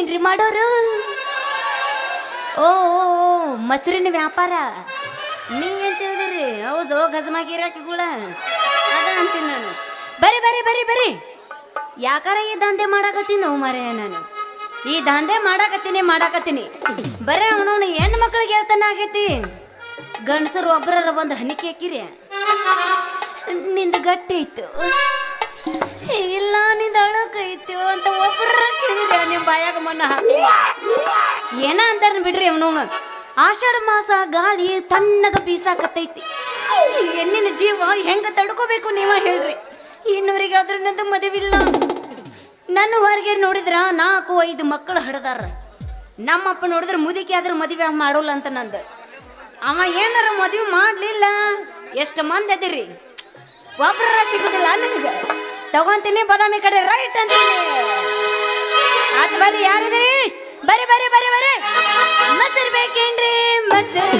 ನೀವೇನ್ರಿ ಮಾಡೋರು? ಓ ಮೊಸರಿನ ವ್ಯಾಪಾರ ನೀವೇನ್ ತಿಳಿದಿರಿ? ಹೌದು ಗಜಮ ಗಿರಾಕಿಗಳ ಅದ ಅಂತೀನಿ ನಾನು. ಬರಿ ಬರಿ ಬರಿ ಬರಿ ಯಾಕಾರ ಈ ದಂಧೆ ಮಾಡಾಕತ್ತೀನಿ ನಾವು ಮರೆ. ನಾನು ಈ ದಂಧೆ ಮಾಡಾಕತ್ತೀನಿ ಬರೇ ಅವನವನು ಹೆಣ್ಣು ಮಕ್ಳಿಗೆ ಹೇಳ್ತಾನ ಆಗೈತಿ. ಗಂಡಸರು ಒಬ್ಬರ ಬಂದು ಹಣಿಕೆ ಹಾಕಿರಿ ನಿಂದ ಗಟ್ಟಿ ಇತ್ತು ಇಲ್ಲ ನಿಂದ ಅಳಕೈತು ಅಂತ ಒಬ್ಬರ ಕೇಳಿದ್ರೆ ನಿಮ್ಮ ಬಾಯಾಗ ಮಣ್ಣ ಏನ ಅಂತಾರ ಬಿಡ್ರಿ ಅವನವನು. ಆಷಾಢ ಮಾಸ ಗಾಳಿ ತಣ್ಣಗ ಬೀಸಾಕತ್ತೈತಿ. ಹೆಣ್ಣಿನ ಜೀವ ಹೆಂಗ ತಡ್ಕೋಬೇಕು ನೀವ ಹೇಳ್ರಿ. ಇನ್ನೂರಿಗೆ ಆದ್ರೂ ನಂದು ಮದುವಿಲ್ಲ. ನನ್ನ ಹೊರಗೆ ನೋಡಿದ್ರ 4-5 ಮಕ್ಕಳು ಹಡದಾರ. ನಮ್ಮಪ್ಪ ನೋಡಿದ್ರೆ ಮುದುಕಿ ಆದ್ರೆ ಮದುವೆ ಮಾಡೋಲ್ಲ ಅಂತ ನಂದು. ಅವ ಏನಾರ ಮದುವೆ ಮಾಡ್ಲಿಲ್ಲ. ಎಷ್ಟು ಮಂದಿ ಅದಿರಿ, ಒಬ್ರ ಸಿಗುದಿಲ್ಲ ನನಗೆ. ತಗೊಂತೀನಿ ಬಾದಾಮಿ ಕಡೆ ರೈಟ್ ಅಂತೀನಿ. ಆತ್ ಬರ್ರಿ, ಯಾರಿದಿರಿ? ಬರಿ ಬರಿ ಬರಿ ಬರಿ. ಮೊಸರು ಬೇಕೇನ್ರಿ? ಮೊಸರು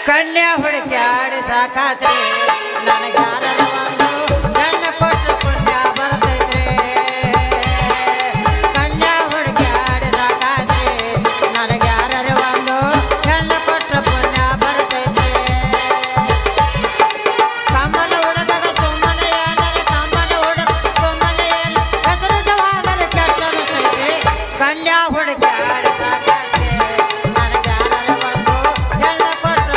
ಕನ್ಯಾ ಹುಡುಕ್ಯಾಡಿ ಸಾಕಾತ್ರಿ ನನಗೆ ಯಾರ ಒಂದು ನನ್ನ ಕೊಟ್ಟರು ಪುಣ್ಯ ಬರ್ತೈತ್ರಿ. ಕನ್ಯಾ ಹುಡುಕ್ಯಾಡಿ ಸಾಕಾತ್ರಿ ನನಗೆ ಯಾರ ಒಂದು ನನ್ನ ಕೊಟ್ಟರು ಪುಣ್ಯ ಬರ್ತೈತ್ರಿ. ಕಮ್ಮನ ಹುಡುಗದ ಸುಮ್ಮನೆ ಏನರ ಕಮ್ಮನ ಹುಡುಗ ಸುಮ್ಮನೆ ಏನು ಹೆಸರು ಜವಾದರೆ ಕೆಟ್ಟ ಅನಿಸ್ತೈತಿ. ಕನ್ಯಾ ಹುಡುಕ್ಯಾಡಿ ಸಾಕಾತ್ರಿ ನನಗೆ ಯಾರ ಒಂದು ನನ್ನ ಕೊಟ್ಟರು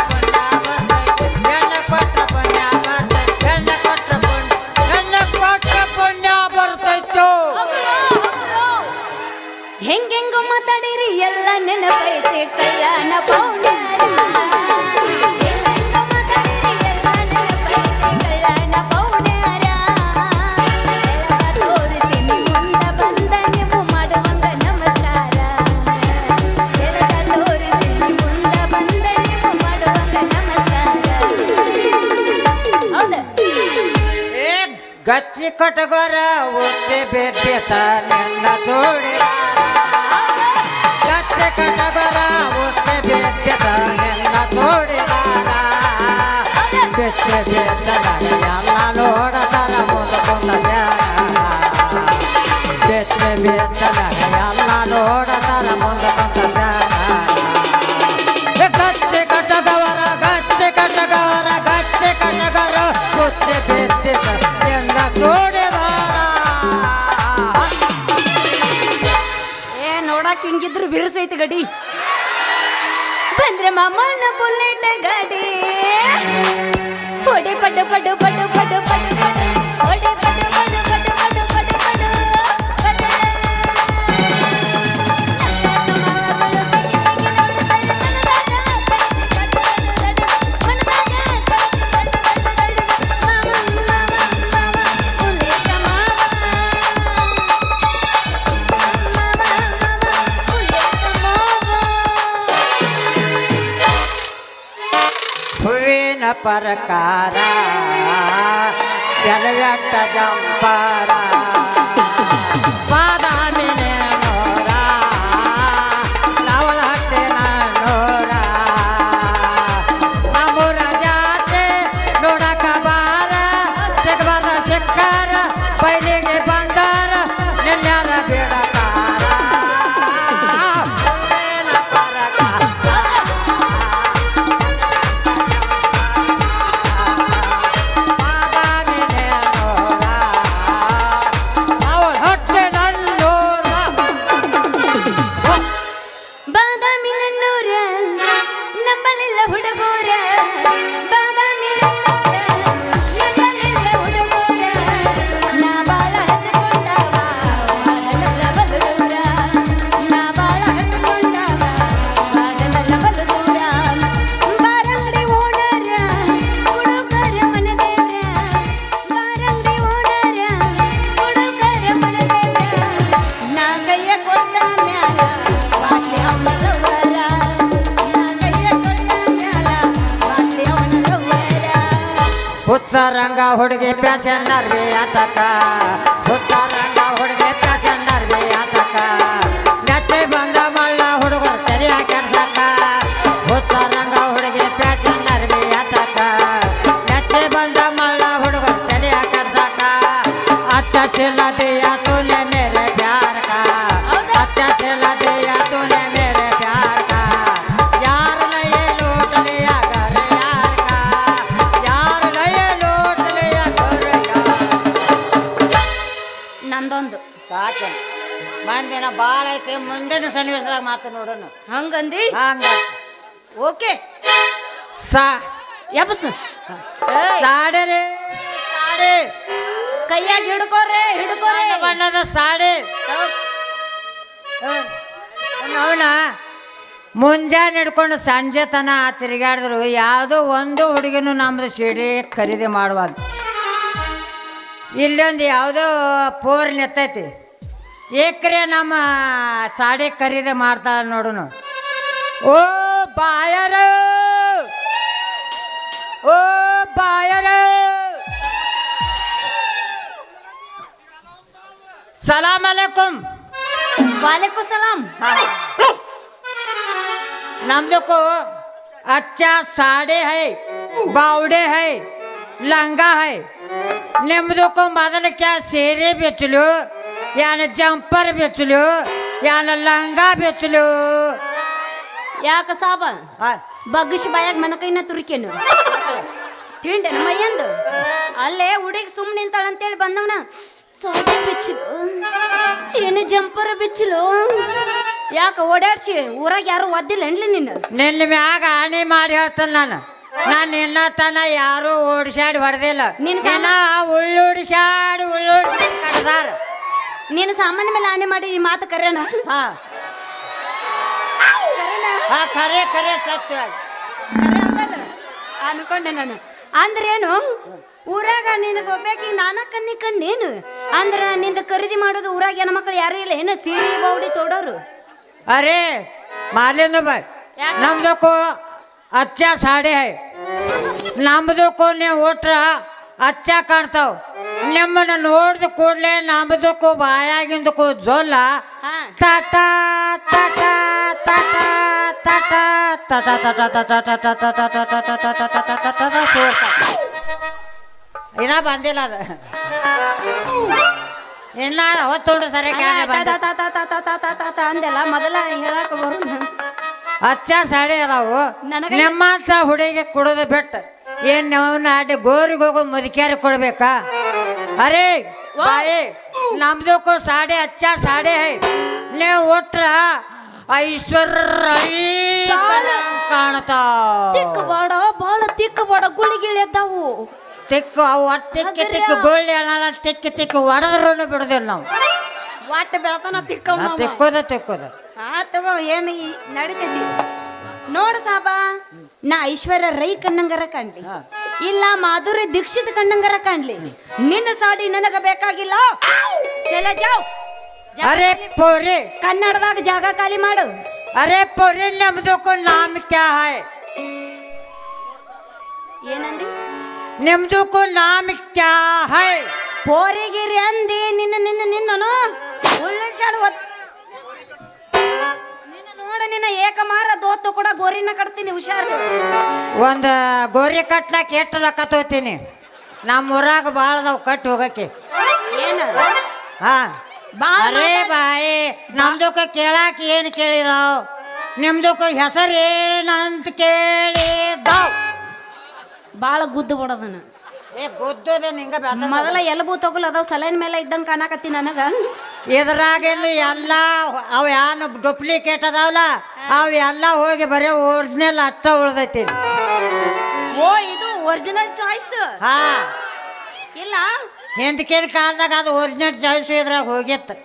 ಹೆಂಗೆಂಗೋ ಮಾತಾಡಿರಿ ಎಲ್ಲ ನೆನಪೈತೆ ಕಲ್ಯಾಣ ಪೌಣ್ಯಾರ. ತೋರಿಸ್ತೀನಿ ಮುಂದ ಬಂದ ನೀವು ಮಾಡುವಂಗ ನಮಸ್ಕಾರ. ತೋರಿಸ್ತೀನಿ ಮುಂದ ಬಂದ ನೀವು ಮಾಡುವಂಗ ನಮಸ್ಕಾರ. ಹೌದ ಗಚ್ಚಿ ಕಟಗೋರ ಒಚ್ಚೆ ಬೆದ್ದಿತ ನಿನ್ನ ಜೋಡಿರ. ಗಚ್ಚಿ ಕಟಗೋರ ಒಚ್ಚೆ ಬೆದ್ದಿತ ನಿನ್ನ ಜೋಡಿದಾರ. ಬೆಚ್ಚೆ ಬೆದ್ದದಾಗ ಎಲ್ಲ ನೋಡತಾರ ಮುಂದಕೊಂದ ಜಾಗ. ಬೆಚ್ಚೆ ಬೆದ್ದದಾಗ ಎಲ್ಲ ನೋಡತಾರ ಮುಂದಕೊಂದ ಜಾಗ. ಗಚ್ಚಿ ಕಟಗವರ ಗಚ್ಚಿ ಕಟಗವರ ಗಚ್ಚಿ ಕಟಗರ ಒಚ್ಚೆ ಬೆದ್ದಿತ ನಿನ್ನ ಜೋಡಿದಾರ. ನೋಡಕ್ ಹಿಂಗಿದ್ರು ಬಿರುಸೈತಿ ಗಡಿ. ಬಂದ್ರೆ ಮಾಮನ ಬುಲೆಟ್ ಗಾಡಿ ಹೊಡೆ ಪಡು ಪಡು ಪಡು ಪಡು ಪಡು ಪಡು ಹೊಡೆ ಪಡು ಪಡು ಪಡು ಪಡು ಪಡು ಪಡು ಹೂವಿನ ಪರಕಾರ ಕೆಲವೆಟ್ಟ ಜಂಪಾರ ಬಾದಾಮಿನ ನೋರ ನವಳ ಹಟ್ಟಿನ ನೋರ. ನಮ್ಮೂರ ಜಾತ್ರೆ ನೋಡಕ ಬಾರ ಸಿಗಬಾರ ಸಿಕ್ಕಾರ ಬೈಲಿಗೆ ಬಂದಾರ ನಿನ್ಯಾರ ಬಿಡತಾರ. ಹೂವಿನ ಪರಕಾರ ಹುಚ್ಚರಂಗ ಹುಡುಗಿ ಪ್ಯಾಸೆಂಡರ್ ಬಿ ಆತಕ. ಹುಚ್ಚರಂಗ ಹುಡುಗಿ ಪ್ಯಾಸೆಂಡರ್ ಬಿ ಆತಕ. ನೆಚ್ಚಿ ಬಂದ ಮಳ್ಳ ಹುಡುಗರು ತೆರಿ ಹಾಕ್ಯಾಡ್ಸಕ. ಹುಚ್ಚರಂಗ ಬಾಳ ಐತಿ ಮುಂದಿನ ಸನ್ನಿವೇಶದಾಗ ಮಾತು ನೋಡೋಣ ಹಂಗಂದಿ ಹಂಗ ಓಕೆ ಸಾ ಯಬಸ್ ಸಾಡೆ ರೀ ಸಾಡೆ ಕೈಯಾಗ ಹಿಡ್ಕೋರೆ ಬಣ್ಣ ಬಣ್ಣದ ಸಾಡೆ ಅವನ ಮುಂಜಾನೆ ಹಿಡ್ಕೊಂಡು ಸಂಜೆ ತನ ತಿರುಗಾಡಿದ್ರು ಯಾವುದೋ ಒಂದು ಹುಡುಗಿನೂ ನಮ್ದು ಸೀರೆ ಖರೀದಿ ಮಾಡುವಾಗ ಇಲ್ಲೊಂದು ಯಾವುದೋ ಪೋರ್ ನೆತ್ತೈತಿ ಏಕ್ರೆ ನಮ್ಮ ಸಾಡಿ ಖರೀದಿ ಮಾಡ್ತಾಳ ನೋಡುನು ಓ ಬಾಯರ ಓ ಬಾಯರ ಸಲಾಮ್ ಅಲೈಕುಂ वालेकुम सलाम नमदो को अच्छा साड़े है बावड़े है लंगा है नमदो को मदल क्या सेरे बेच लो यानी जंपर बेच लो यानी लंगा बेच लो ಯಾಕ ಸಾಬ ಬಗ್ಗಿಸಿ ಬಾಯಾಗ ಮನಕೈನ ತುರಿಕೇನು ತಿಂಡೆ ಮೈಯಂದು ಅಲ್ಲೇ ಹುಡುಗಿ ಸುಮ್ಮನೆ ನಿಂತಾಳಂತೇಳಿ ಬಂದವನ ಸಾಡೆ ಬಿಚ್ಚಲು ಏನು ಜಂಪರ ಬಿಚ್ಚಲು ಯಾಕ ಓಡಾಡ್ಸಿ ಊರಾಗ ಯಾರು ಒದ್ದಿಲ್ಲ ಏನ್ಲಿ ನೀನು ನಿನ್ನ ಮ್ಯಾಗ ಆಣಿ ಮಾಡಿ ಹೇಳ್ತಾನೆ ನಾನು ಇನ್ನ ತನ ಯಾರು ಓಡಿಸಾಡಿ ಹೊಡೆದಿಲ್ಲ ನಿನ್ನ ಉಳ್ಳೋಡಿಸಾಡಿ ಕಡ್ದಾರ ನೀನು ಸಾಮಾನ್ಯ ಮೇಲೆ ಆಣೆ ಮಾಡಿ ಈ ಮಾತು ಕರೆನ ಖರೆ ಖರೆ ಸತ್ಯ ಅನ್ಕೊಂಡೆ ನಾನು ಅಂದ್ರೇನು ಊರಾಗ ನಿನಗೆ ಒಬ್ಬೇಕಿ ನಾನ ಕಣ್ಣಿ ಕಂಡೇನು ಅಂದ್ರ ನಿಂದ ಖರೀದಿ ಮಾಡೋದು ಊರಾಗ ಹೆಣ್ಮಕ್ಳು ಯಾರು ಇಲ್ಲ ಏನ ಸೀರೆ ಬೌಡಿ ತೋಡೋರು अरे मालिन भाई नमदो को अच्छा साड़ी है नमदो को ने ओट्र अच्छा काಣ್ತಾವ್ ನಿಮ್ಮನ್ನ ನೋಡಿದ ಕೂಡಲೇ ನಮ್ಮದು ಕೋ ಬಾಯಾಗಿಂದ ಕೋ ಜೋಲ ತಟ ತಟ ತಟ ತಟ ತಟ ತಟ ತಟ ತಟ ತಟ ಇನ್ನ ಬಂದಿಲ್ಲ ಅದು ಇನ್ನ ಅವತ್ತು ಸರಿ ಅಂದೆಲ್ಲ ಮೊದಲ ಹೇಳಕ ಬರೋಣ ಹಚ್ಚ ಸಾಡಿ ಅದಾವು ನಿಮ್ಮಂತ ಹುಡುಗಿ ಕೊಡೋದು ಬಿಟ್ಟು ಏನ್ ನಾವು ಅಡ್ಡಿ ಗೋರಿಗೆ ಹೋಗೋ ಮುದುಕ್ಯಾರಿ ಕೊಡ್ಬೇಕಾ ಅರೇ ಬಾಯಿ ನಮ್ದಕ್ಕೂ ಸಾಡೆ ಹಚ್ಚ ಸಾಡೆ ಹೈ ನೀವು ಒಟ್ರ ಐಶ್ವರ್ಯ ಕಾಣ್ತಾವ ತಿಕ್ಕ ಬಾಡ ಬಾಳ ತಿಕ್ಕ ಬಾಡ ಗುಳಿಗಿಳಿ ಎದ್ದಾವು ತಿಕ್ಕು ಅವು ತಿಕ್ಕಿ ತಿಕ್ಕು ಗೋಳ್ಳಿ ಅಲ್ಲ ತಿಕ್ಕಿ ತಿಕ್ಕು ಹೊಡೆದ್ರೂ ಬಿಡುದಿಲ್ಲ ನಾವು ವಾಟ ಬೆಳತನ ತಿಕ್ಕೋದ ತಗೋ ಏನು ನಡಿತೈತಿ ನೋಡು ಸಾಬಾ ನಾ ಐಶ್ವರ್ಯ ರೈ ಕಣ್ಣಂಗರ ಕಾಣ್ಲಿ ಇಲ್ಲ ಮಾಧುರಿ ದೀಕ್ಷಿತ್ ಕಣ್ಣಂಗರ ಕಾಣ್ಲಿ ನಿನ್ನ ಸಾಡಿ ನನಗ ಬೇಕಾಗಿಲ್ಲ ಚಲ ಜಾವ್ ಅರೆ ಪೋರಿ ಕನ್ನಡದಾಗ ಜಾಗ ಖಾಲಿ ಮಾಡು ಅರೆ ಪೋರಿ ನಮ್ದಕ್ಕೂ ನಾಮ ಕ್ಯಾ ಹೈ ಏನಂದಿ ನಿಮ್ದಕ್ಕೂ ನಾಮ ಕ್ಯಾ ಹೈ ಪೋರಿಗಿರಿ ಅಂದಿ ನಿನ್ನ ನಿನ್ನ ನಿನ್ನನು ಉಳ್ಳಾಡು ನಿನ್ನ ನೋಡ ನಿನ್ನ ಏಕಮಾರ ದೋತು ಕೂಡ ಗೋರಿನ ಕಟ್ತೀನಿ ಹುಷಾರು ಒಂದ ಗೋರಿ ಕಟ್ಲಾಕ ಎಷ್ಟು ರೊಕ್ಕ ತಗೋತೀನಿ ನಮ್ಮ ಊರಾಗ ಭಾಳ ಅದಾವ ಕಟ್ಟಿ ಹೋಗಕ್ಕೆ ಏನ ಹಾ ಅರೇ ಬಾಯಿ ನಮ್ದಕ್ಕ ಕೇಳಾಕ ಏನು ಕೇಳಿದಾವ್ ನಿಮ್ದಕ್ಕ ಹೆಸರು ಏನಂತ ಕೇಳಿದಾವ್ ಬಾಳ ಗುದ್ದು ಬಿಡೋದನ ಏ ಗೊತ್ತದ ನಿಂಗ ಮೊದಲ ಎಲಬು ತಗೊಲ್ ಅದಾವ ಸಲೈನ್ ಮೇಲೆ ಇದ್ದಂಗ ಕಾಣಕತ್ತಿ ನನಗ ಇದ್ರಾಗೇನು ಎಲ್ಲ ಅವು ಯಾನು ಡೂಪ್ಲಿಕೇಟ್ ಅದಾವಲ್ಲ ಅವು ಎಲ್ಲ ಹೋಗಿ ಬರೀ ಒರಿಜಿನಲ್ ಅಷ್ಟ ಉಳ್ದೈತಿ ಓ ಇದು ಒರಿಜಿನಲ್ ಚಾಯ್ಸ್ ಹಾ ಇಲ್ಲ ಹಿಂದಕಿನ ಕಾಲದಾಗ ಅದು ಒರಿಜಿನಲ್ ಚಾಯ್ಸ್ ಇದ್ರಾಗ ಹೋಗಿತ್ತು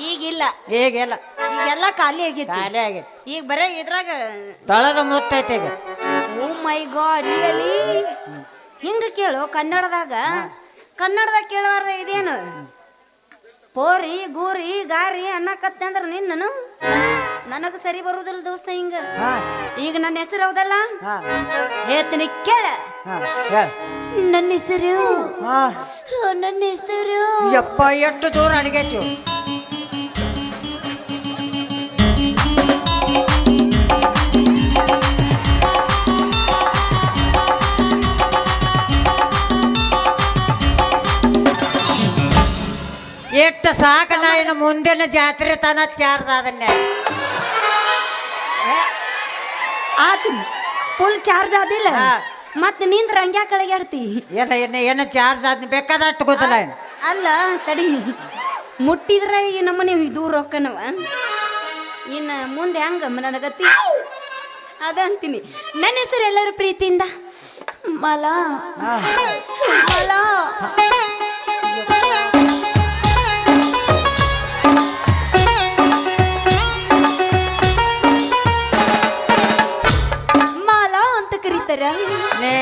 ಈಗಿಲ್ಲ ಈಗೆಲ್ಲ ಈಗೆಲ್ಲ ಖಾಲಿ ಆಗೈತಿ ಖಾಲಿ ಆಗೈತಿ ಈಗ ಬರೇ ಇದ್ರಾಗ ತಳದ ಮುತ್ತೈತಿ ಈಗ ಓ ಮೈ ಗಾಡ್ ರಿಯಲಿ ಹಿಂಗ ಕೇಳು ಕನ್ನಡದಾಗ ಕೇಳವಾರ್ದ ಇದೇನು ಪೋರಿ ಗೂರಿ ಗಾರಿ ಅನ್ನಕತ್ತೆ ಅಂದ್ರ ನಿನ್ನನು ನನಗ ಸರಿ ಬರುದಿಲ್ಲ ದೋಸ್ತ ಹಿಂಗ ಈಗ ನನ್ನ ಹೆಸರು ಹೌದಲ್ಲ ಹೇಳ್ತೀನಿ ಕೇಳ ನನ್ನ ಹೆಸರು ಯಪ್ಪ ಎಷ್ಟು ದೂರ ಅಡಿಗೈತಿ ಎಷ್ಟು ಸಾಕ ನಾ ಇನ್ನು ಮುಂದಿನ ಜಾತ್ರೆ ತನ ಚಾರ್ಜ್ ಅದನ್ನೇ ಆತು ಫುಲ್ ಚಾರ್ಜ್ ಆದಿಲ್ಲ ಮತ್ತೆ ನಿಂದ್ರ ಹಂಗ್ಯಾ ಕೆಳಗಾಡ್ತಿ ಏನು ಚಾರ್ಜ್ ಆದ್ನಿ ಬೇಕಾದಷ್ಟು ಗೊತ್ತಿಲ್ಲ ಏನು ಅಲ್ಲ ತಡಿ ಮುಟ್ಟಿದ್ರ ಈ ನಮ್ಮನೆ ದೂರ ರೊಕ್ಕನವ ಇನ್ನು ಮುಂದೆ ಹೆಂಗ ನನಗತ್ತಿ ಅದ ಅಂತೀನಿ. ನನ್ನ ಹೆಸರು ಎಲ್ಲರೂ ಪ್ರೀತಿಯಿಂದ ಮಲ ಮಲ. ಮಾಲ ಅಂತ ಕರೀತಾರ. ನೇ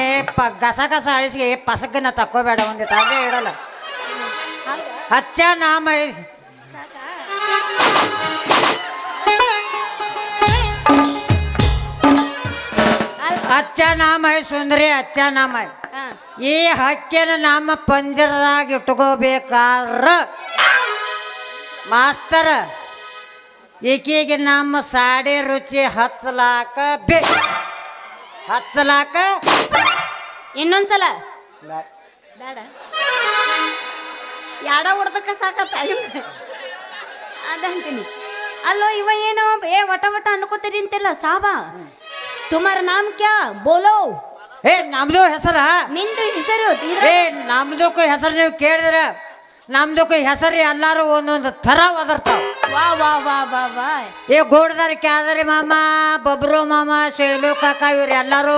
ಗಸ ಗಸ ಅಳಿಸಿಗೆ ಪಸಕ್ಕನ್ನ ತಕ್ಕೋಬೇಡ, ಒಂದಿಟ್ಟು ಅದೇ ಇಡಲ್ಲ. ಅಚ್ಚ ನಾಮ ಅಚ್ಚ ನಾಮ ಸುಂದರಿ, ಅಚ್ಚ ನಾಮ. ಈ ಹಕ್ಕಿನ ನಮ್ಮ ಪಂಜರದಾಗ ಇಟ್ಕೋಬೇಕಾರ ಮಾಸ್ತರ ಈಕೆಗೆ ನಮ್ಮ ಸಾಡಿ ರುಚಿ ಹಚ್ಚಲಾಕ ಹಚ್ಚಲಾಕ ಇನ್ನೊಂದ್ಸಲ ಬೇಡ ಯಾಡ ಹೊಡ್ದಕ್ಕ ಸಾಕತ್ತ ಅದಂತೀನಿ. ಅಲ್ಲೋ ಇವ ಏನೋ ವಟ ವಟ ಅನ್ಕೋತೀರಿ ಅಂತೆಲ್ಲ ಸಾಬಾ. ತುಮಾರ ನಾಮ್ ಕ್ಯಾ ಬೋಲೋ. ನಮ್ದು ಹೆಸರ, ನಿಂದು ಹೆಸರು ನಮ್ದಕ್ಕೂ ಹೆಸರು ನೀವು ಕೇಳಿದ್ರ ನಮ್ದಕ್ಕೂ ಹೆಸರು ಎಲ್ಲಾರು ಒಂದೊಂದು ಥರ ಒದರ್ತಾವ. ವಾ ವಾ ವಾ ವಾ ವಾ. ಗೋಡ್ದಾರಿ ಕ್ಯಾದರಿ ಮಾಮ, ಬಬ್ರು ಮಾಮ, ಶೈಲು ಕಾಕ ಇವ್ರು ಎಲ್ಲಾರು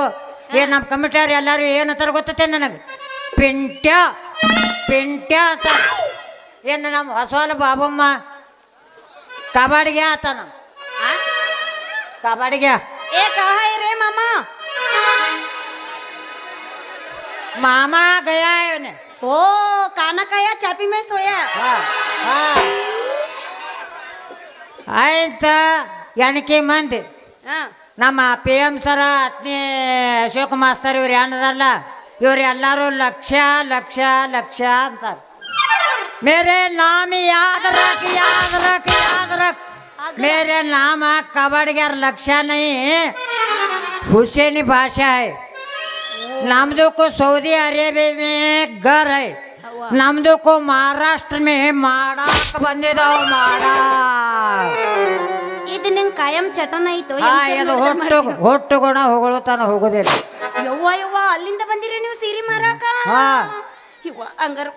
ನಮ್ಮ ಕಮಿಟಿಯವ್ರು ಎಲ್ಲಾರು ಏನಂತಾರ ಗೊತ್ತೈತೆ ನನಗೆ? ಪಿಂಟ್ಯ ಪಿಂಟ್ಯ ಅಂತ. ನಮ್ಮ ಹೊಸವಾಲ ಬಾಬಮ್ಮ ಕಬಾಡಿಗೆ ಆತನ ಕಬಾಡಿಗೆ ರೇ ಮಾಮ ಮಾಮ ಗಯಾ ಇವನೇ. ओ काना खाया चापी में सोया. ಆಯ್ತ ಎಣಕೆ ಮಂದಿ ನಮ್ಮ ಪಿ ಎಂ ಸರ ಹತ್ತನೇ ಅಶೋಕ್ ಮಾಸ್ತರ್ ಇವ್ರು ಏನದಾರಲ್ಲ ಇವ್ರು ಎಲ್ಲರೂ ಲಕ್ಷ ಲಕ್ಷ ಲಕ್ಷ ಅಂತಾರೆ. ಮೇರೆ ನಾಮ ಯಾद रख याद रख याद रख मेरे नाम कबाड़ीगार लक्षा नहीं हुसैनी भाषा है. नमदो को सऊदी अरेबिया में घर है. नमदो को महाराष्ट्र में माड़ा बंदिदाव माड़ा. ಇದು ನಿಂಗೆ ಕಾಯಂ ಚಟನ ಐತು. ಇದು ಹೊಟ್ಟು ಗುಣ ಹೊಗಳುತ್ತಾನ ಹೋಗೋದಿಲ್ಲ. ಯವ್ವ ಯವ್ವ ಅಲ್ಲಿಂದ ಬಂದಿರಿ ನೀವು ಸೀರೆ ಮಾರಾಕ? ಇವ್ವ ಹಂಗಾರ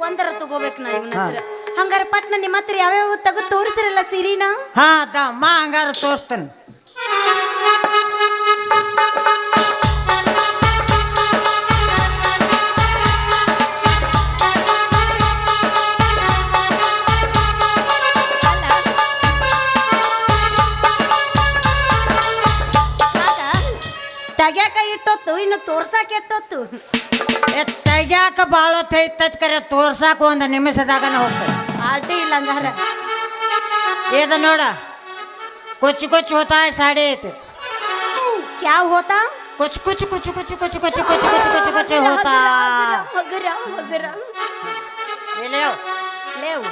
ಒಂದರ ತಗೋಬೇಕು ನಾ ಇವನ ಹತ್ರ. ಹಂಗಾರ ಪಟ್ನ ನಿಮ್ಮ ಹತ್ರ ಯಾವ್ಯಾವ ತೆಗೆದು ತೋರಿಸಿರಲ್ಲ ಸೀರಿನ? ದಮ್ಮ ಹಂಗಾರ ತೋರಿಸ್ತೇನೆ. ತೆಗ್ಯಾಕ ಇಟ್ಟೊತ್ತು ಇನ್ನು ತೋರ್ಸಾಕ ಎಟ್ಟೊತ್ತು? ತೆಗ್ಯಾಕ ಭಾಳ ಹೊತ್ತು ಕರೆ ತೋರ್ಸಾಕ ಒಂದು ನಿಮಿಷದಾಗ ಹೋಗ್ತದೆ. ಆಟೇ ಇಲ್ಲ ಹಂಗಾರ. ಇದು ನೋಡ ಕುಚ್ ಕುಚ್ ಹೋತಾ ಸಾಡಿ ಐತಿ. ಕ್ಯಾ ಹೋತಾ? ಕುಚ್ ಕುಚ್ ಕುಚ್ ಕುಚ್ ಕುಚ್ ಕುಚ್ ಕುಚ್ ಕುಚ್ ಕುಚ್ ಕುಚ್ ಹೋತಾ. ಮಗರ ಮಗರ ಲೇವ್ ಲೇವ್.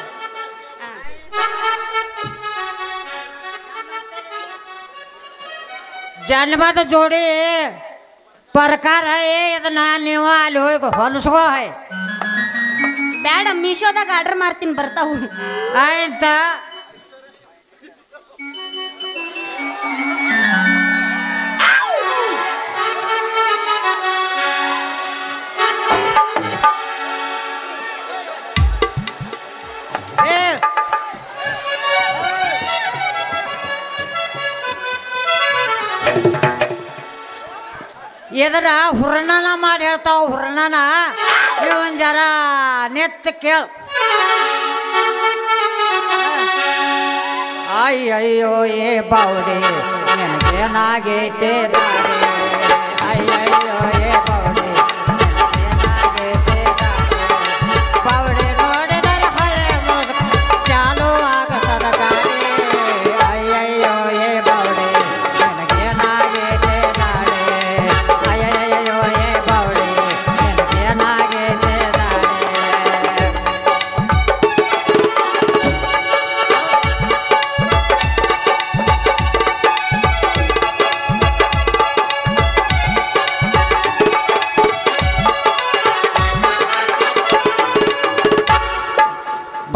ಜನ್ಮದ ಜೋಡಿ ಪ್ರಕಾರ ಇದನ್ನ ನೀವು ಅಲ್ಲಿ ಹೋಗಿ ಹೊಲಸ್ಕೋ. ಬೇಡ, ಮೀಶೋದಾಗ ಆರ್ಡರ್ ಮಾಡ್ತೀನಿ, ಬರ್ತಾವು. ಆಯ್ತ ಎದರ ಹುರ್ಣನ ಮಾಡಿ ಹೇಳ್ತಾವ. ಹುರ್ಣನ ನೀವು ಒಂದು ಜರ ನೆತ್ತ ಕೇಳ. ಅಯ್ಯಯ್ಯೋ ಏ ಬಾವುಡೆ ನನಗೇನಾಗೈತೆ ದಾಡೆ. ಅಯ್ಯಯ್ಯೋ ಏ ಬಾವುಡೆ ನನಗೇನಾಗೈತೆ ದಾಡೆ. ಬಾವುಡೆ ನೋಡಿದರೆ ಹಳೆ ಮುದುಕ ಚಾಲು ಆಗತದ ಗಾಡಿ. ಅಯ್ಯಯ್ಯೋ ಏ ಬಾವುಡೆ ನನಗೇನಾಗೈತೆ ದಾಡೆ. ಅಯ್ಯಯ್ಯೋ ಏ ಬಾವುಡೆ ನನಗೇನಾಗೈತೆ ದಾಡೆ.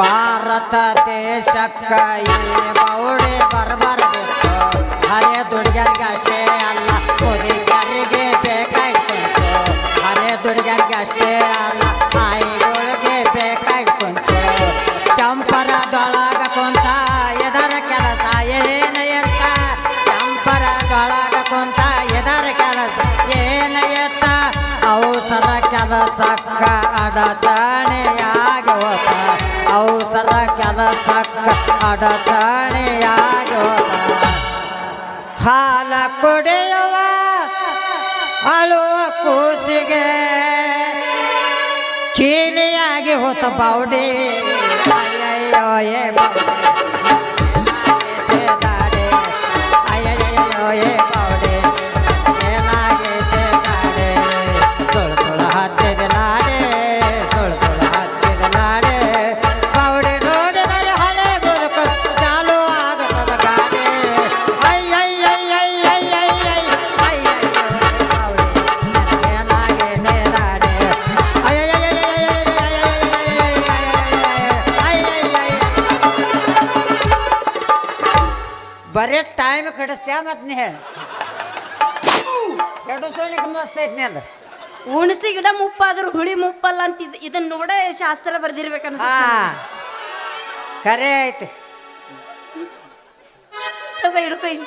ಭಾರತ ದೇಶಕ್ಕ ಈ ಬೌಡೆ ಬರ್ಬಾರ್ದಿತ್ತು. ಹರೇ ದುಡ್ಗರಿಗೆ ಅಷ್ಟೇ ಅಲ್ಲ ಮುದುಕರಿಗೆ ಬೇಕಾಯ್ತು. ಹರೇ ದುಡ್ಗರಿಗೆ ಅಷ್ಟೇ ಅಲ್ಲ ತಾಯಿಗಳಿಗೆ ಬೇಕಾಯ್ತು. ಚಂಪ ಕೆಲಸಕ್ಕ ಅಡಚಣೆಯಾಗಿ ಹೋತ ಅವಸರ ಕೆಲಸಕ್ಕ ಅಡಚಣೆಯಾಗಿ ಹೋತ ಹಾಲ ಕುಡಿಯುವ ಅಳುವ ಕೂಸಿಗೆ ಕೀಲಿಯಾಗಿ ಹೋತ ಬಾವುಡಿ ಅಯ್ಯಯ್ಯೋ ಏ ಬಾವುಡಿ ದಾಡೆ ಅಯ್ಯಯ್ಯೋ ಏ ಬಾವುಡಿ ಏನಾಗಿದೆ ದಾಡೆ ಸುಳು ಸುಳು ಹತ್ತಿದ ನಾಡೆ ಸುಳು ಸುಳು ಹತ್ತಿದ ನಾಡೆ ಬಾವುಡಿ ನೋಡಿದರೆ ಹಳೆ ಬದುಕು ಚಾಲು ಆಗದ ಗಾಡೆ ಬರೀ ಟೈಮ್ ಕಡಿಸ್ತೀಯ ಮತ್ತೆ ನೀ ಕೆಡಿಸೋಣಿಗೆ ಮಸ್ತ್ ಐತಿ ನೀ ಅದು ಉಣಸಿ ಗಿಡ ಮುಪ್ಪಾದ್ರೂ ಹುಳಿ ಮುಪ್ಪಲ್ಲ ಅಂತ ಇದನ್ನ ನೋಡ ಶಾಸ್ತ್ರ ಬರ್ದಿರ್ಬೇಕನ್ಸ ಹಾ ಕರೆ ಐತಿ ತಗೋ ಹಿಡ್ಕೊ ಇಲ್ಲಿ.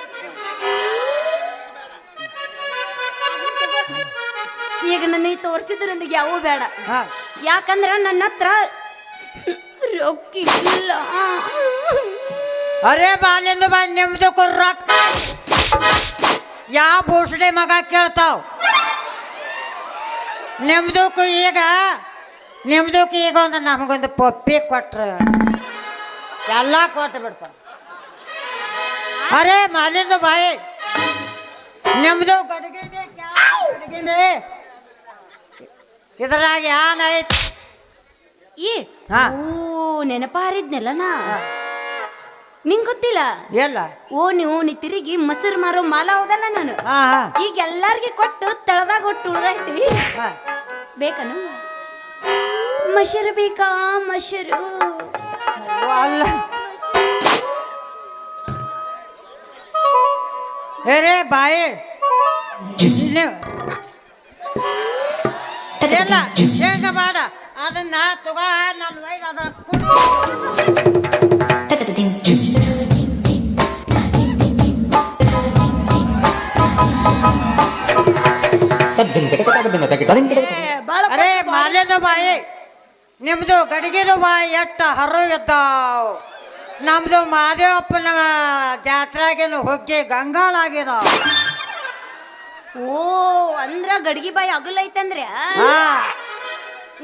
ಈಗ ನನಗೆ ತೋರಿಸಿದ್ರೆ ನನಗೆ ಯಾವೂ ಬೇಡ ಹಾ ಯಾಕಂದ್ರ ನನ್ನ ಹತ್ರ ರೊಕ್ಕಿಲ್ಲ ಅರೆ ಬಾಲಿಂದ ಬಾ ನಿಮ್ದಕ್ಕೂ ರೊಕ್ಕ ಯಾವ ಭೂಷಣೆ ಮಗ ಕೇಳ್ತಾವ್ ನಿಮ್ದಕ್ಕೂ ಈಗ ಒಂದು ನಮಗೊಂದು ಪಪ್ಪಿ ಕೊಟ್ರ ಎಲ್ಲ ಕೊಟ್ಟು ಬಿಡ್ತಾವ ಅರೆ ಮಾಲಿಂದ ಬಾಯಿ ನಿಮ್ದು ಗಡಿಗೆ ಗಡಿಗೆ ಇದ್ರಾಗ ಏನೈತಿ ಈ ಹಾ. ಓ ನೆನಪಾರಿದ್ನೆಲ್ಲ ನಾ ನಿಂಗ್ ಗೊತ್ತಿಲ್ಲ ಎಲ್ಲ ನೀ ತಿರುಗಿ ಮೊಸರು ಮಾರೋ ಮಾಲ ಹೋದಲ್ಲ ನಾನು ಹಾ ಹಾ ಈಗ ಎಲ್ಲಾರ್ಗಿ ಕೊಟ್ಟು ತಳದಾಗ ಒಟ್ಟು ಉಳ್ದೈತಿ ಹಾ ಬೇಕನು ಮೊಸರು ಬೇಕಾ ಮೊಸರು ಅಲ್ಲ ಏರೇ ಬಾಯಿ ಎಲ್ಲ ಹೆಂಗ ಮಾಡ ಅದನ್ನ ತಗೋ ನಾನು ಒಯ್ದು ಅದ್ರ ಅರೆ ಮಾಲಿಂದ ಬಾಯಿ ನಿಮ್ದು ಗಡಿಗೆದು ಬಾಯಿ ಎಟ್ಟ ಹರು ಇದ್ದಾವ್ ನಮ್ದು ಮಾದೇವಪ್ಪನ ಜಾತ್ರೆಗೇನು ಹೊಗ್ಗೆ ಗಂಗಾಳಾಗಿದಾವ್ ಓ ಅಂದ್ರ ಗಡ್ಗಿ ಬಾಯಿ ಅಗಲೈತಂದ್ರೆ ಹಾ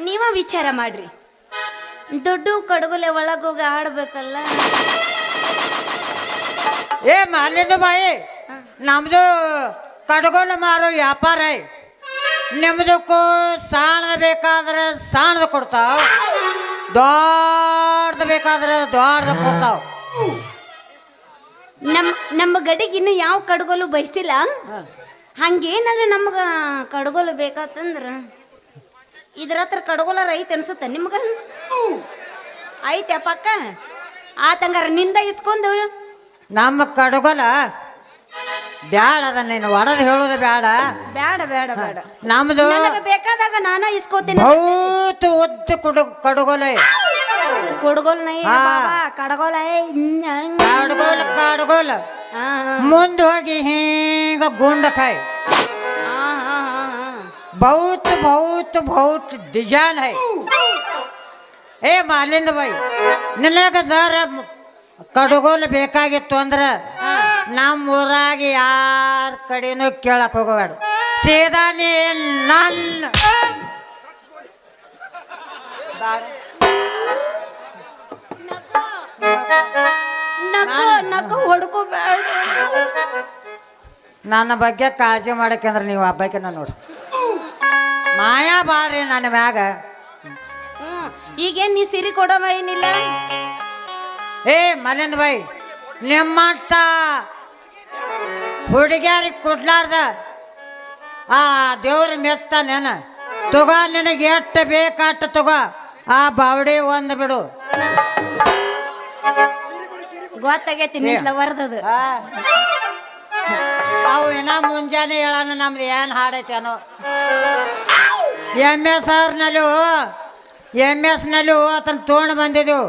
ನೀವ ವಿಚಾರ ಮಾಡ್ರಿ ದೊಡ್ಡ ಕಡಗೊಲೆ ಒಳಗೋಗಿ ಆಡ್ಬೇಕಲ್ಲ ಏ ಮಾಲಿಂದ ಬಾಯಿ ನಮ್ದು ಕಡಗೋಲು ಮಾರೋ ವ್ಯಾಪಾರ ನಿಮ್ದಕ್ಕೂ ಸಾಣದ ಬೇಕಾದ್ರೆ ಸಾಣದ ಕೊಡ್ತಾವ್ ದೊಡ್ಡದ ಬೇಕಾದ್ರೆ ದೊಡ್ಡದ ಕೊಡ್ತಾವ್ ನಮ್ಮ ಗಡಿಗೆ ಇನ್ನು ಯಾವ ಕಡಗೋಲು ಬಯಸಿಲ್ಲ ಹಂಗೇನಾದ್ರೆ ನಮ್ಗ ಕಡಗೋಲು ಬೇಕಾತಂದ್ರ ಇದ್ರ ಹತ್ರ ಕಡಗೋಲ ರೈತ ಅನ್ಸುತ್ತ ನಿಮ್ಗ ಐತೆ ಪಕ್ಕ ಆತಂಗಾರ ನಿಂದ ಇಸ್ಕೊಂಡು ನಮ್ಮ ಕಡಗೋಲ ಬ್ಯಾಡ ಅದ ನೀನು ಒಡದ್ ಹೇಳೋದು ಬ್ಯಾಡ ಬೇಡ ಬೇಡ ಬೇಡ ನಮ್ದು ನನಗೆ ಬೇಕಾದಾಗ ನಾನ ಇಸ್ಕೋತೀನಿ ಬಹುತ್ ಉದ್ದ ಕಡಗೋಲ ಕೊಡಗೋಲ್ ನೈ ಹಾ. ಬಾಬಾ ಕಡಗೋಲ ಕಡಗೋಲ ಮುಂದೆ ಹೋಗಿ ಹಿಂಗ ಗುಂಡ ಕಾಯಿ बहुत डिजाइन है ಏ ಮಾಲಿಂದ ಬಾಯಿ ನಿನಗ ಸರ್ ಕಡಗೋಲು ಬೇಕಾಗಿತ್ತು ಅಂದ್ರ ನಮ್ಮ ಊರಾಗ ಯಾರ ಕಡೆನೂ ಕೇಳಕ್ ಹೋಗಬೇಡ ಸೀದಾ ನೀ ನನ್ನ ನಕ ಹೊಡ್ಕೋಬೇಡ ನನ್ನ ಬಗ್ಗೆ ಕಾಳಜಿ ಮಾಡಕ್ಕಂದ್ರೆ ನೀವು ಹಬ್ಬಕ್ಕೆ ನೋಡಿ ಮಾಯಾ ಬಾಳ್ರಿ ನನ್ನ ಮ್ಯಾಗ ಈಗೇನ್ ನೀ ಸಿರಿ ಕೊಡವ ಏನಿಲ್ಲ ಏ ಮಲಿಂದ ಬಾಯಿ ನಿಮ್ಮಂತ ಹುಡುಗ್ಯಾರಿಗೆ ಕೊಡ್ಲಾರ್ದ ಆ ದೇವ್ರ ಮೆಚ್ತಾನೇನ ತಗೋ ನಿನಗೆ ಎಷ್ಟು ಬೇಕಾಟ ತಗೋ ಆ ಬಾವಡಿ ಒಂದು ಬಿಡು ಗೊತ್ತಾಗೈತಿ ನಿಲ್ಲ ವರ್ದದು ಅವು ಇನ್ನ ಮುಂಜಾನೆ ಹೇಳೋಣ ನಮ್ದು ಏನು ಹಾಡೈತೇನೋ ಎಮ್ ಎಸ್ನಲ್ಲಿ ಆತನ ತೊಗೊಂಡು ಬಂದಿದ್ದೆವು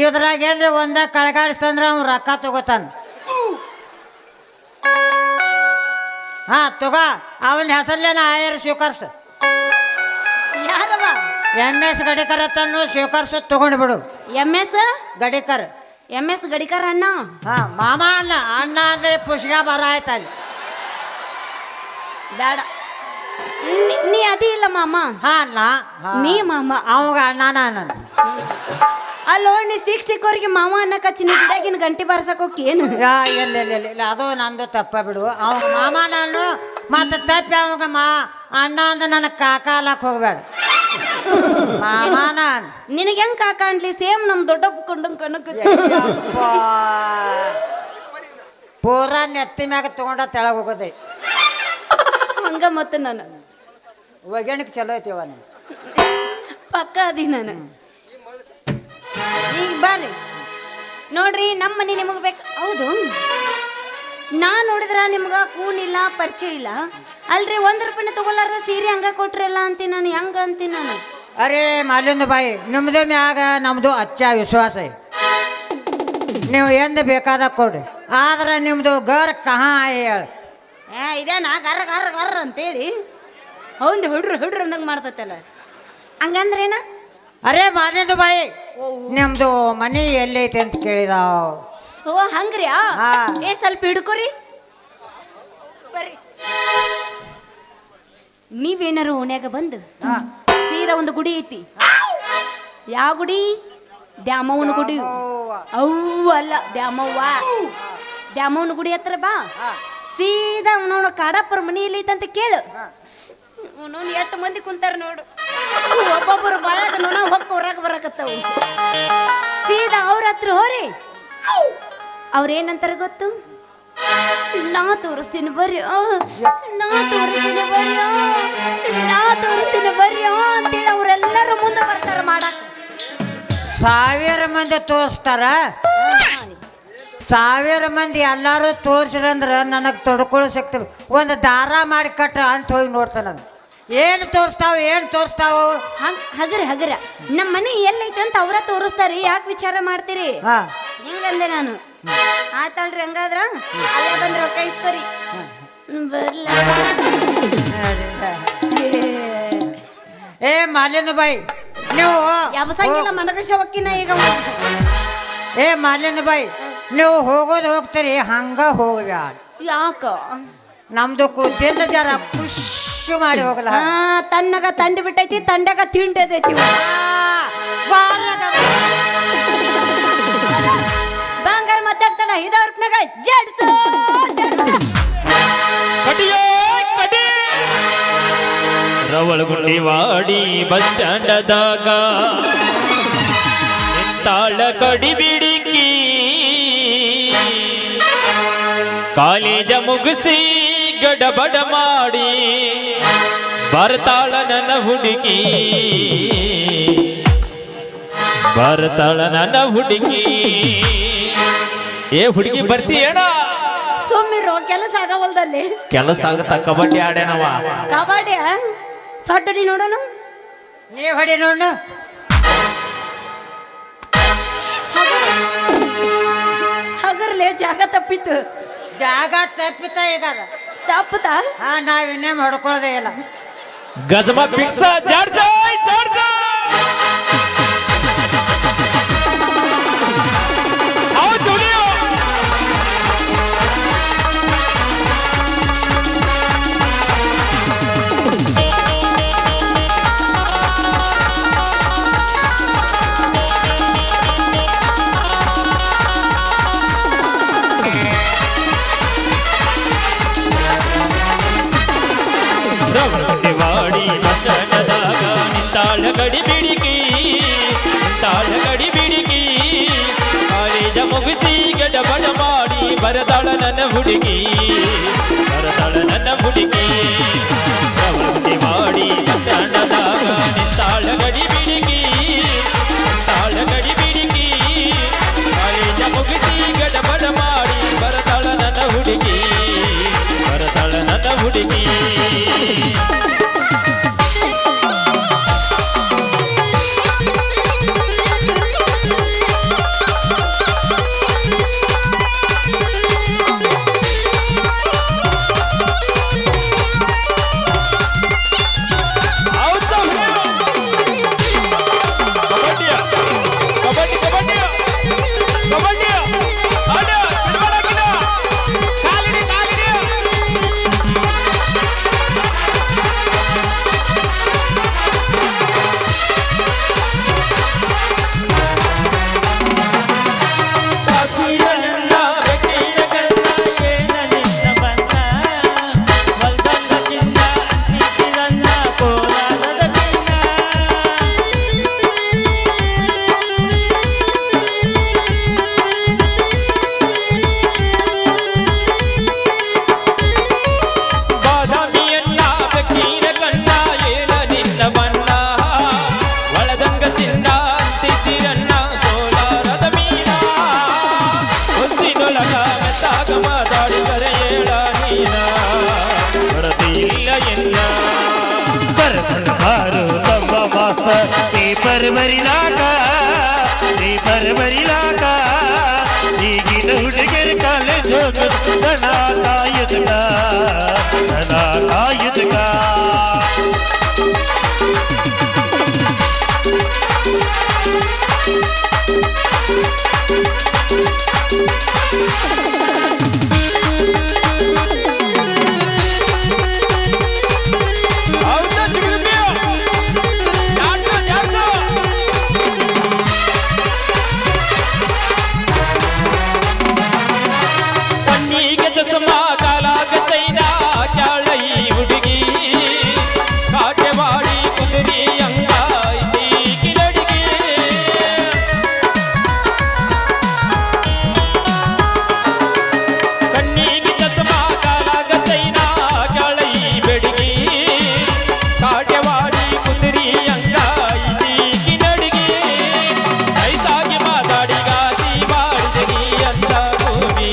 ಇದ್ರಾಗ ಏನ್ರಿ ಒಂದ ಕಳಗಾಡಿಸ್ತಂದ್ರೆ ಅವ್ನು ರೊಕ್ಕ ತಗೋತಾನ ಹಾ ತಗೋ ಅವನ ಹೆಸರ್ಲೇನ ಆಯರ್ ಸ್ವೀಕರ್ಸ MS ಗಡಿಕರ್ ತನ್ನು ಸ್ವೀಕರಿಸು ತಗೊಂಡು ಬಿಡು. MS ಗಡಿಕರ್ ಗಡಿಕಾರ ಅಣ್ಣ. ಹಾ ಮಾಮ ಅಣ್ಣ. ಅಣ್ಣ ಅಂದ್ರೆ ಪುಷ್ಗ ಬರ ಆಯ್ತಲ್ಲಿ. ಬೇಡ, ನೀ ಅದಿ ಇಲ್ಲ ಮಾಮ. ಹಾ ಅಣ್ಣ. ನೀ ಮಾಮ. ಅವಾಗ ಅಣ್ಣನ ಅಣ್ಣ. ಅಲ್ಲೋ ನೀ ಸಿಕ್ಕವ್ರಿಗೆ ಮಾಮ ಅನ್ನ ಕಚ್ಚಿ ನೀ ಗಿಡಗಿನ ಗಂಟೆ ಬಾರ್ಸಕ್ ಹೋಗಿ ಏನು? ಇಲ್ಲ ಅದು ನಂದು ತಪ್ಪ ಬಿಡು. ಅವಾಗ ಮಾಮ ನಾನು ಮತ್ತೆ ತಪ್ಪಿ ಅವಾಗ ಅಣ್ಣ ಅಂದ ನನಗೆ ಕಾಕ ಅಲ್ಲಕ್ ಹೋಗ್ಬೇಡ. ಮಾಮ ನಾನು ನಿನಗೆ ಹೆಂಗ್ ಕಾಕ ಅನ್ಲಿ? ಸೇಮ್ ನಮ್ ದೊಡ್ಡ ಕೊಂಡಂಗ್ ಕಣಕ್ ಪೂರಾ ನೆತ್ತಿ ಮ್ಯಾಗ ತಗೊಂಡ ತೆಳಗ್ ಹೋಗೋದೆ ಹಂಗ. ಮತ್ತೆ ನಾನು ವೈಜ್ಞಾನಿಕ ಚಲೋ ಐತಿವ ಪಕ್ಕ ಅದಿ ನಾನು. ಈಗ ಬರ್ರಿ ನೋಡ್ರಿ, ನಮ್ಮ ಮನೆ ನಿಮಗೆ ಬೇಕು. ಹೌದು, ನಾ ನೋಡಿದ್ರ ನಿಮ್ಗ ಕೂನಿಲ್ಲ, ಪರಿಚಯ ಇಲ್ಲ ಅಲ್ರಿ. 1 ರೂಪಾಯಿನ ತಗೊಳ್ಳಾರ್ದ ಸೀರೆ ಹಂಗ ಕೊಟ್ರಲ್ಲ ಅಂತೀನಿ ನಾನು. ಹೆಂಗ ಅಂತೀನಿ ನಾನು? ಅರೇ ಮಾಲಿಂದ ಬಾಯಿ, ನಿಮ್ದು ಮ್ಯಾಗ ನಮ್ದು ಅಚ್ಚ ವಿಶ್ವಾಸ ಐತಿ. ನೀವು ಎಂದ ಬೇಕಾದ ಕೊಡ್ರಿ, ಆದ್ರೆ ನಿಮ್ದು ಗರ್ ಕಹಾ ಹೇಳ. ಇದೇನಾ ಗರ್ರ ಗರ್ರ ಗರ್ರ ಅಂತೇಳಿ ಹೌದು ಹುಡ್ರು ಅಂದಂಗೆ ಮಾಡ್ತೈತಲ್ಲ. ಹಂಗಂದ್ರೇನ? ಅರೇ ಮಾಲಿಂದ ಬಾಯಿ, ನಿಮ್ದು ಮನಿ ಎಲ್ಲೈತಿ ಅಂತ ಕೇಳಿದಾವ್. ಓ ಹಂಗ್ರಿ? ಸ್ವಲ್ಪ ಹಿಡ್ಕೊರಿ ಬರ್ರಿ. ನೀವೇನಾರು ಓಣ್ಯಾಗ ಬಂದು ಸೀದಾ ಒಂದು ಗುಡಿ ಐತಿ. ಯಾವ ಗುಡಿ? ದ್ಯಾಮವ್ವನ ಗುಡಿ. ಅವ್ವ ಅಲ್ಲ, ದ್ಯಾಮವ್ವನ ಗುಡಿ ಹತ್ರ ಬಾ. ಸೀದಾ ಅವನವನ ಕಾಡಪ್ಪರ ಮನಿ ಎಲ್ಲೈತಂತ ಕೇಳು. ಅವನವ್ನು ಎಷ್ಟು ಮಂದಿ ಕುಂತಾರ ನೋಡು. ಒಬ್ಬೊಬ್ಬರು ಬಾಯಾಗ ನೋಡ ಹೊಕ್ಕ ಹೊರಗೆ ಬರಕತ್ತವು. ಸೀದಾ ಅವ್ರ ಹತ್ರ ಹೋರಿ. ಅವ್ರೇನಂತಾರ ಗೊತ್ತು? ನಾ ತೋರಿಸ್ತೀನಿ ಬರ್ರಿ, ನಾ ತೋರಿಸ್ತೀನಿ ಬರ್ರಿ, ನಾ ತೋರಿಸ್ತೀನಿ ಬರ್ರಿ ಅಂತೇಳಿ ಅವ್ರೆಲ್ಲರೂ ಮುಂದೆ ಬರ್ತಾರ ಮಾಡಕ್. 1000 ಮಂದಿ ತೋರಿಸ್ತಾರ. 1000 ಮಂದಿ ಎಲ್ಲಾರು ತೋರ್ಸಿರಂದ್ರ ನನಗೆ ತೊಡ್ಕೊಳ್ಳೋ ಸಿಗ್ತವೆ. ಒಂದು ದಾರ ಮಾಡಿ ಕಟ್ಟ ಅಂತ ಹೋಗಿ ನೋಡ್ತಾನ. ಏನು ತೋರಿಸ್ತಾವ? ಹಗರ ನಮ್ಮ ಮನೆ ಎಲ್ಲೈತೆ ಅಂತ ಅವ್ರ ತೋರಿಸ್ತಾರಿ. ಯಾಕೆ ವಿಚಾರ ಮಾಡ್ತೀರಿ? ಹಿಂಗಂದೆ ನಾನು. ಆತಲ್ರಿ, ಹಂಗಾದ್ರ ಅಲ್ಲೇ ಬಂದ್ರೆ ರೊಕ್ಕ ಇಸ್ಕೊರಿ. ಬರ್ಲ ಏ ಮಾಲಿನ ಬಾಯಿ, ನೀವು ಯಾವಸಂಗಿಲ್ಲ ಮನಗಶ ಹೊಕ್ಕಿನ ಈಗ. ಏ ಮಾಲಿನ ಬಾಯಿ, ನೀವು ಹೋಗೋದು ಹೋಗ್ತೀರಿ, ಹಂಗ ಹೋಗ್ಬ್ಯಾಡ. ಯಾಕ? ನಮ್ದು ಕೂತಿಂದ ಜರ ಖುಷಿ ಮಾಡಿ ಹೋಗಲ್ಲ. ತನ್ನಗ ತಂಡಿ ಬಿಟ್ಟೈತಿ, ತಂಡಗ ತಿಂಡದೈತಿ. ಬಂಗಾರ ಮಾತಾಡ್ತಾನ 5 ರೂಪಾಯಿನಾಗ ಜಡ್ಸು ರವಳಗುಂಡಿವಾಡಿ ಬಸ್ ಸ್ಟ್ಯಾಂಡದಾಗ ನಿಂತಾಳ ಕಡಿಬಿಡಿಕಿ. ಕಾಲೇಜ ಮುಗಿಸಿ ಗಡಬಡ ಮಾಡಿ ಬರ್ತಾಳ ನನ್ನ ಹುಡುಗಿ, ಬರ್ತಾಳ ನನ್ನ ಹುಡುಗಿ. ಏ ಹುಡುಗಿ ಬರ್ತೀಯಣ? ಸುಮ್ಮಿರೋ, ಕೆಲಸ ಆಗವಲ್ದಲ್ಲಿ. ಕೆಲಸ ಆಗತ್ತ. ಕಬಡ್ಡಿ ಆಡೇನವ. ಕಬಡ್ಡಿ ಸೊಟ್ಟಡಿ ನೋಡೋಣ. ನೀ ಹೊಡಿ ನೋಡ. ಹಗರ್ಲೆ ಜಾಗ ತಪ್ಪಿತ್ತು. ಜಾಗ ತಪ್ಪಿತ ಈಗ ತಪ್ಪತ. ನಾವ್ ಇನ್ನೇಮ್ ಹೊಡ್ಕೊಳ್ಳೋದೇ ಇಲ್ಲ. ಗಜಮ ಪಿಕ್ಸ ಜಾಡ್ಜ ಜಾಡ್ಜ ರವಳಗುಂಡಿವಾಡಿ ಬಚ್ಚಣದಾಗ ನಿಂತಾಳ ಗಡಿಬಿಡಿಕಿ, ನಿಂತಾಳ ಗಡಿಬಿಡಿಕಿ. ಕಾಲೇಜ ಮುಗಿಸಿ ಗಡಬಡ ಮಾಡಿ ಬರತಾಳ ನನ್ನ ಹುಡುಗಿ, ಬರತಾಳ ನನ್ನ ಹುಡುಗಿ. ರವಳಗುಂಡಿವಾಡಿ ಬಚ್ಚಣದಾಗ ನಿಂತಾಳ ಗಡಿಬಿಡಿಕಿ, ನಿಂತಾಳ ಗಡಿಬಿಡಿಕಿ. ಕಾಲೇಜ ಮುಗಿಸಿ ಗಡಬಡ ಮಾಡಿ ಬರತಾಳ ನನ್ನ ಹುಡುಗಿ, ಬರತಾಳ ನನ್ನ ಹುಡುಗಿ. ಒಳಗ ಮೆತ್ತಾಗ ಮಾತಾಡಿ ಕರೆ ಹೇಳ ನೀನ ಬರದಿ ಇಲ್ಲ ಎಲ್ಲ ಬಾರು ನಮ್ಮ ಮಾಸ್ತರ್ ಪೇಪರ್ ಬರಿಲಾಕ ಈಗಿನ ಹುಡುಗರ ಕಾಲೇಜ್ ಹೋಗೋದು ದನ ಕಾಯುದ್ಗ ಕಣ್ಣಿಗೆ ಚಸ್ಮಾ ಕಾಲಾಗ ಚೈನಾ ಕ್ಯಾಳ ಈ ಹುಡುಗಿ ಕಾಟೆವಾಡಿ ಕುದುರಿ ಅಂಗಾಯ್ತಿ ಕಿರಡಿಗೆ ಕಣ್ಣಿಗೆ ಚಸ್ಮಾ ಕಾಲಾಗ ಚೈನಾ ಕ್ಯಾಳ ಈ ಬೆಡಗಿ ಕಾಟೆವಾಡಿ ಕುದುರಿ ಅಂಗಾಯ್ತಿ ಕಿರಡಿಗೆ ನೈಸಾಗಿ ಮಾತಾಡಿ ಗಾಸಿ ಮಾಡಿದನಿ ಅಂತ ಭೂಮಿ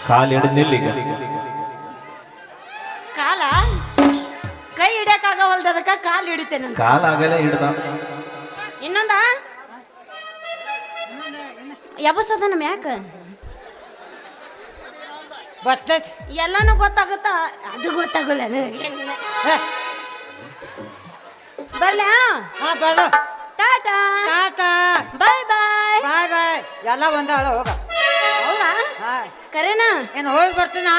ಕಾಲಿಡಿದ್ನಿಲ್ಲಿಗ ಕಾಲ ಕೈ ಹಿಡಿಯಕ್ಕಾಗವಲ್ದ ಅದಕ್ಕ ಕಾಲ್ ಹಿಡಿತೇನೆ ಕಾಲಾಗಲೇ ಹಿಡ್ದ ಇನ್ನೊಂದ ಯಬಸದ ನಮ್ ಯಾಕ ಬರ್ತೈತಿ ಎಲ್ಲಾನು ಗೊತ್ತಾಗುತ್ತ ಅದು ಗೊತ್ತಾಗಲ್ಲ ಬರ್ಲ ಹಾ ಬರೋ ಟಾಟಾ ಟಾಟಾ ಬಾಯ್ ಬಾಯ್ ಬಾಯ್ ಬಾಯ್ ಎಲ್ಲ ಒಂದಾಳ ಹೋಗ ಹೌದಾ ಹಾ ಕರೆನಾ ಏನು ಹೋಗಿ ಬರ್ತೀನಾ